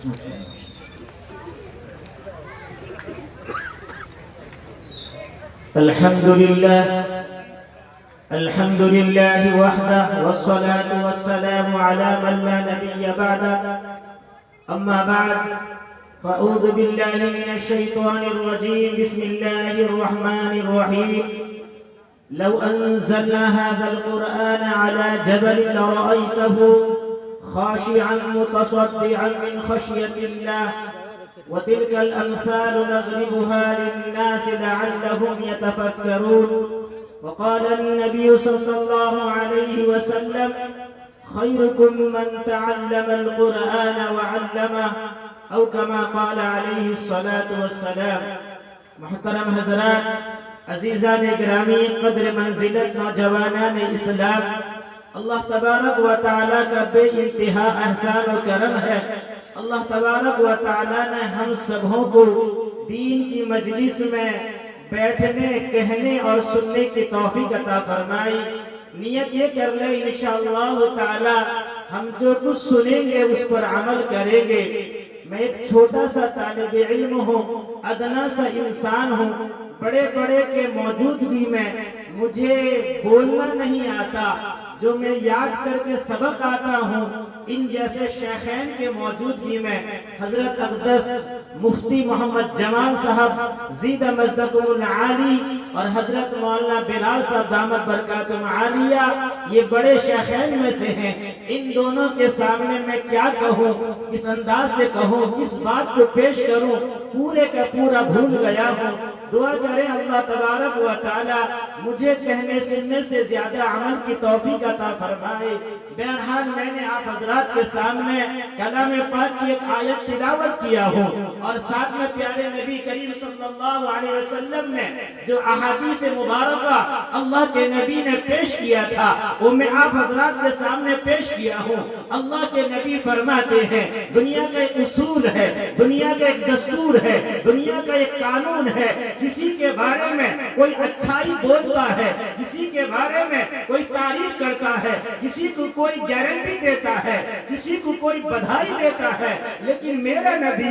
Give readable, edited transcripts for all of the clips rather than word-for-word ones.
الحمد لله وحده والصلاة والسلام على من لا نبي بعده أما بعد فأعوذ بالله من الشيطان الرجيم بسم الله الرحمن الرحيم لو أنزلنا هذا القرآن على جبل لرأيته خاشعا متصدعا من خشية الله وتلك الأمثال نضربها للناس لعلهم يتفكرون وقال النبي صلى الله عليه وسلم خيركم من تعلم القرآن وعلمه أو كما قال عليه الصلاة والسلام. محترم حضرات، عزیزان گرامی، قدر منزلت نوجوانان اسلام، اللہ تبارک و تعالیٰ کا بے انتہا احسان و کرم ہے. اللہ تبارک و تعالیٰ نے ہم سبوں کو دین کی مجلس میں بیٹھنے، کہنے اور سننے کی توفیق عطا فرمائی. نیت یہ کر لے انشاءاللہ تعالی ہم جو کچھ سنیں گے اس پر عمل کریں گے. میں ایک چھوٹا سا طالب علم ہوں، ادنا سا انسان ہوں. بڑے بڑے کے موجودگی میں مجھے بولنا نہیں آتا، جو میں یاد کر کے سبق آتا ہوں ان جیسے شیخین کے موجودگی میں حضرت اقدس مفتی محمد جمال صاحب زیدہ مجدکم العالی اور حضرت مولانا بلال صاحب دامت برکاتہم عالیہ یہ بڑے شیخین میں سے ہیں. ان دونوں کے سامنے میں کیا کہوں، کس انداز سے کہوں، کس بات کو پیش کروں، پورے کا پورا بھول گیا ہوں. دعا کریں اللہ تبارک و تعالی مجھے کہنے سننے سے زیادہ عمل کی توفیق عطا فرمائے. بہرحال میں نے آپ حضرات کے سامنے کلام پاک کی ایک آیت تلاوت کیا ہوں اور ساتھ میں پیارے نبی کریم صلی اللہ علیہ وسلم نے جو احادیث مبارکہ اللہ کے نبی نے پیش کیا تھا وہ میں آپ حضرات کے سامنے پیش کیا ہوں. اللہ کے نبی فرماتے ہیں دنیا کا ایک اصول ہے، دنیا کا ایک دستور ہے، دنیا کا ایک قانون ہے. کسی کے بارے میں کوئی اچھائی بولتا ہے، کسی کے بارے میں کوئی تعریف کرتا ہے، کسی کو کوئی گارنٹی دیتا ہے، کسی کو کوئی بدھائی دیتا ہے، لیکن میرے نبی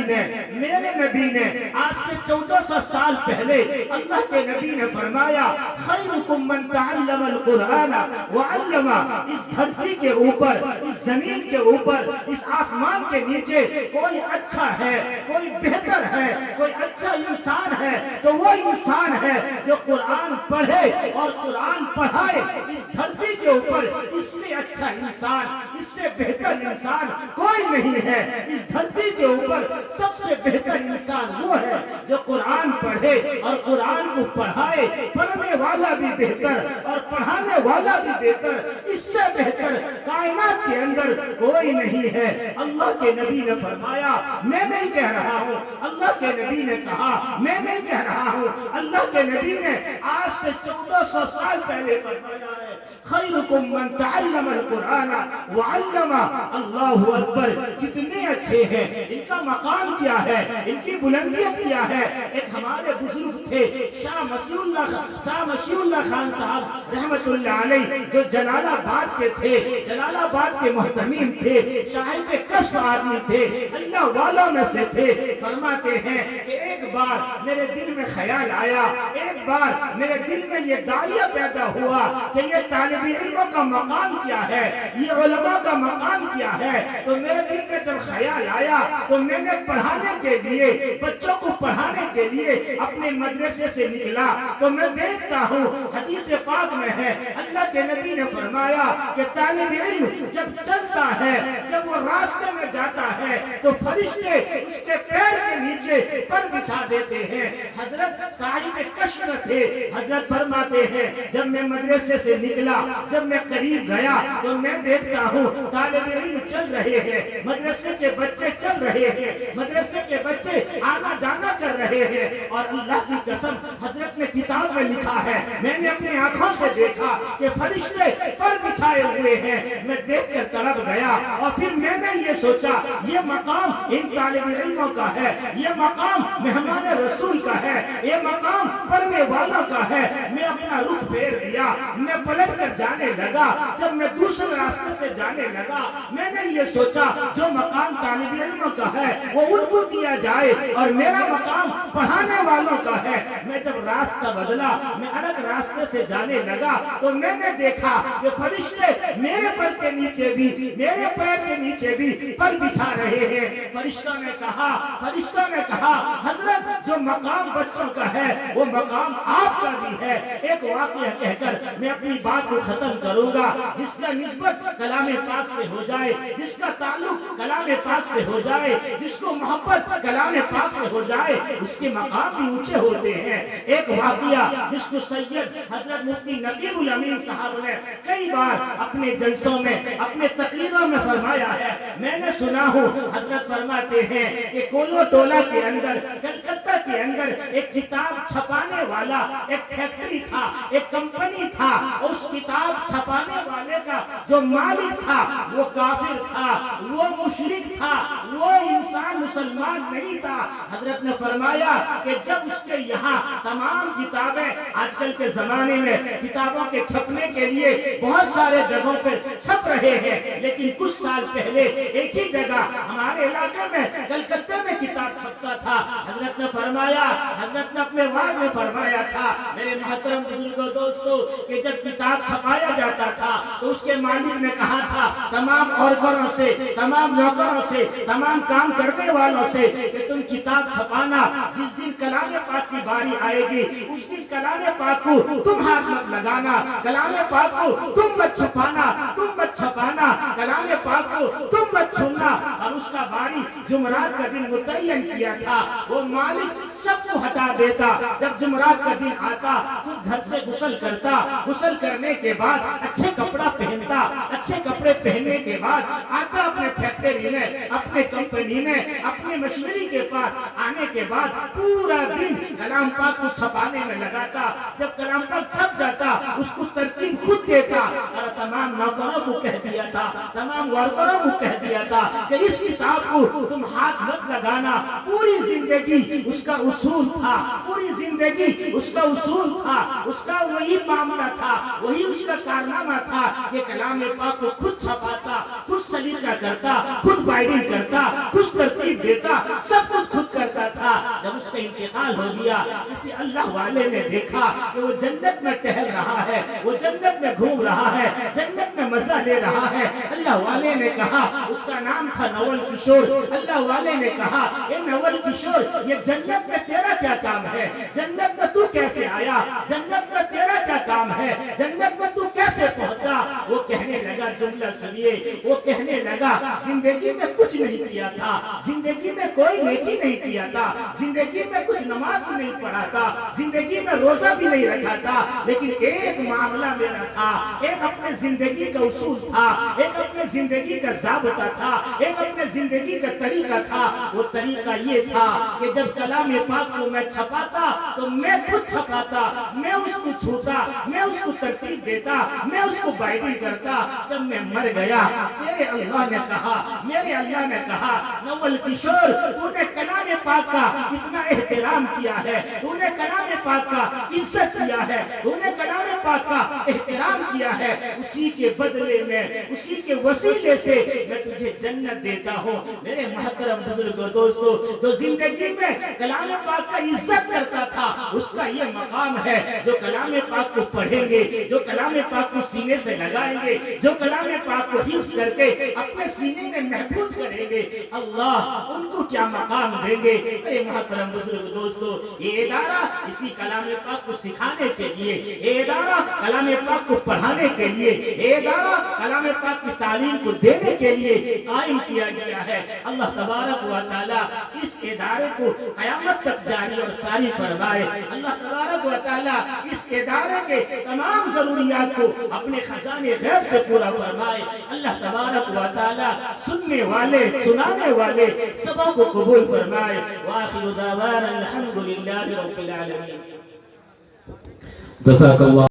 نے آج سے 1400 سال پہلے اللہ کے نبی نے فرمایا خیرکم من تعلم القرآن وعلمہ. اس دھرتی کے اوپر، اس زمین کے اوپر، اس آسمان کے نیچے کوئی اچھا ہے، کوئی بہتر ہے، کوئی اچھا انسان ہے تو وہ انسان ہے جو قرآن پڑھے اور قرآن پڑھائے. اس دھرتی کے اوپر اس سے اچھا انسان، اس سے بہتر انسان کوئی نہیں ہے. اس دھرتی کے اوپر سب سے بہتر انسان وہ ہے جو قرآن پڑھے اور قرآن کو پڑھائے. پڑھنے والا بھی بہتر اور پڑھانے والا بھی بہتر، اس سے بہتر کائنات کے اندر کوئی نہیں ہے. اللہ کے نبی نے فرمایا، میں نہیں کہہ رہا ہوں، اللہ کے نبی نے کہا، میں نہیں کہہ رہا ہوں. اللہ کے نبی نے آج سے 1400 سال پہلے فرمایا ہے خیرکم من تعلم القرآن وعلمہ. اللہ اکبر، کتنے اچھے ہیں، ان کا مقام کیا ہے، ان کی بلندیت کیا ہے. ایک ہمارے بزرگ تھے شاہ مشی اللہ خان صاحب رحمت اللہ علیہ جو جلال آباد کے تھے، جلال آباد کے محتمیم تھے، صاحب کشف آدمی تھے، اللہ والوں میں سے تھے. فرماتے ہیں کہ ایک بار میرے دل میں خیال آیا، ایک بار میرے دل میں یہ داعیہ پیدا ہوا کہ یہ طالب علموں کا مقام کیا ہے، یہ علماء کا مقام کیا ہے. تو میرے دل میں جب خیال آیا تو میں نے پڑھانے کے لیے، بچوں کو پڑھانے کے لیے اپنے مدرسے سے نکلا. تو میں دیکھتا ہوں حدیث پاک میں ہے اللہ کے نبی نے فرمایا کہ طالب علم جب چلتا ہے، جب وہ راستے میں جاتا ہے تو فرشتے اس کے پیر کے نیچے پر بچھا دیتے ہیں. حضرت صاحب کشف تھے، حضرت فرماتے ہیں جب میں مدرسے سے نکلا، جب میں قریب گیا تو میں دیکھتا ہوں طالب علم چل رہے ہیں، مدرسے کے بچے چل رہے ہیں، مدرسے کے بچے آنا جانا کر رہے ہیں. اور اللہ کی قسم حضرت نے کتاب میں لکھا ہے، میں نے اپنی آنکھوں سے دیکھا کہ فرشتے پر بچھائے ہوئے ہیں. میں دیکھ کر تڑپ گیا اور پھر میں نے یہ سوچا یہ مقام ان طالب علموں کا ہے، یہ مقام مہمان رسول کا ہے، یہ مقام پڑھنے والوں کا ہے. میں اپنا رخ پھیر دیا، میں پلٹ کر جانے لگا. جب میں دوسرے راستے سے جانے لگا میں نے یہ سوچا جو مقام طالب علموں کا ہے وہ ان کو دیا جائے، اور میرا مقام پڑھانے والوں کا ہے۔ میں جب راستہ بدلا، میں الگ راستے سے جانے لگا تو میں نے دیکھا کہ فرشتے میرے پر کے نیچے بھی، میرے پیر کے نیچے بھی پر بچھا رہے ہیں۔ فرشتوں نے کہا حضرت جو مقام بچوں کا ہے وہ مقام آپ کا بھی ہے۔ ایک واقعہ کہہ کر میں اپنی بات کو ختم کروں گا۔ جس کا نسبت کلام پاک سے ہو جائے، جس کا تعلق کلام پاک سے ہو جائے، جس کو محبت کلام پاک سے ہو جائے، اس کے مقام بھی اونچے ہوتے ہیں۔ ایک واقعہ جس کو سید حضرت مفتی نقیب الامین صاحب نے کئی بار اپنے جلسوں میں، اپنے تقریروں میں فرمایا ہے، میں نے سنا ہوں۔ حضرت فرماتے ہیں کہ کولو ٹولہ کے اندر، کلکتہ کے اندر ایک کتاب چھپانے والا ایک فیکٹری تھا، ایک کمپنی تھا۔ اس کتاب چھپانے والے کا جو مالک تھا وہ کافر تھا، وہ مشرک تھا، وہ انسان مسلمان نہیں تھا۔ حضرت نے فرمایا کہ جب اس کے یہاں تمام کتابیں، آج کل کے زمانے میں کتابوں کے چھپنے کے لیے بہت سارے جگہوں پر چھپ رہے ہیں، لیکن کچھ سال پہلے ایک ہی جگہ ہمارے علاقے میں کلکتہ میں کتاب چھپتا تھا۔ حضرت نے فرمایا، حضرت نے اپنے وعد میں فرمایا تھا، میرے محترم بزرگوں دوستو، کہ جب کتاب چھپایا جاتا تھا تو اس کے مالک نے کہا تھا تمام اورکروں سے، تمام نوکروں سے، تمام کام کرنے والوں سے کہ تم کتاب چھپانا، جس دن کلام پاک کی باری آئے گی اس دن کلام پاک کو تم ہاتھ مت لگانا، کلام پاک کو تم مت چھپانا، تم مت چھپانا، کلام پاک کو تم مت چھونا۔ اور اس کا باری جمعرات کا دن متعین کیا تھا۔ وہ مالک سب کو ہٹا دیتا، جب جمعرات کا دن آتا تو گھر سے غسل کرتا، غسل کرنے کے بعد اچھے کپڑا پہنتا، اچھے کپڑے پہننے کے بعد آتا اپنے فیکٹری میں، اپنے کمپنی میں، اپنے مشینری کے پاس آنے کے بعد پورا دن کلام پاک کو چھپانے میں لگاتا۔ جب کلام پاک چھپ جاتا اس کو ترتیب خود دیتا، اور تمام نوکروں کو کہہ دیا تھا، تمام ورکروں کو کہہ دیا تھا کہ اس کتاب کو تم ہاتھ مت لگانا۔ پوری زندگی اس کا اصول تھا، پوری زندگی اس کا اصول تھا، اس کا وہی معاملہ تھا، وہی اس کا کارنامہ تھا کہ کلام پاک کو خود چھپاتا، خود سلیقہ کرتا، خود بائنڈنگ کرتا، خود ترتیب دیتا، سب کچھ خود کرتا تھا۔ جب اس کا انتقال ہو گیا، کسی اللہ والے نے دیکھا کہ وہ جنت میں ٹہل رہا ہے، وہ جنت میں گھوم رہا ہے، جنت میں مزہ لے رہا ہے۔ اللہ والے نے کہا، اس کا نام تھا نول کشور۔ اللہ والے نے کہا، اے نول کشور، یہ جنت میں تیرا کیا کام ہے؟ جنت میں تو کیسے آیا؟ جنت میں تیرا کیا کام ہے؟ جنت میں تو کیسے پہنچا؟ وہ کہنے لگا، جملہ سنیے، وہ کہنے لگا زندگی میں کچھ نہیں کیا تھا، زندگی میں کوئی نیکی نہیں کیا تھا، زندگی میں کچھ نماز بھی نہیں پڑھا تھا، زندگی میں روزہ بھی نہیں رکھا تھا، لیکن ایک معاملہ میرا تھا، ایک اپنے زندگی کا اصول تھا، ایک اپنے زندگی کا ضابطہ تھا، ایک اپنے زندگی کا طریقہ تھا۔ وہ طریقہ یہ تھا کہ جب کلام پاک کو میں چھپاتا تو میں خود چھپاتا، میں اس کو چھوتا، میں اس کو ترتیب دیتا، میں اس کو بائنڈنگ کرتا۔ جب میں مر گیا، میرے اللہ نے کہا، میرے اللہ نے کہا، نول کشور، تو نے کلام پاک کا اتنا احترام کیا ہے، تو نے کلام پاک کا عزت کیا ہے، تو نے کلام پاک کا احترام کیا ہے، اسی کے بدلے میں، اسی کے وسیلے سے میں تجھے جنت دیتا ہوں۔ میرے محترم بزرگوں دوستو، جو زندگی میں کلام پاک کا عزت کرتا تھا اس کا یہ مقام ہے۔ جو کلام پاک کو پڑھیں گے، جو کلام پاک کو سینے سے لگائیں گے، جو کلام پاک کو حفظ کر کے اپنے سینے میں محفوظ کریں گے، اللہ ان کو کیا مقام دیں گے۔ میرے محترم بزرگ دوستو، یہ ادارہ اسی کلام پاک کو سکھانے کے لیے، یہ ادارہ کلام پاک کو پڑھانے کے لیے، یہ ادارہ کلام پاک کی تعلیم کو دینے کے لیے قائم کیا گیا ہے۔ اللہ تبارک و تعالیٰ اس ادارے کو قیامت تک جاری اور ساری فرمائے۔ اللہ تبارک و تعالیٰ اس ادارے کے تمام ضروریات کو اپنے خزانے غیب سے پورا فرمائے۔ اللہ تبارک و تعالیٰ سننے والے، سنانے والے سبوں کو قبول فرمائے۔ وآخر دعوانا الحمدللہ رب العالمین۔ جزاک اللہ۔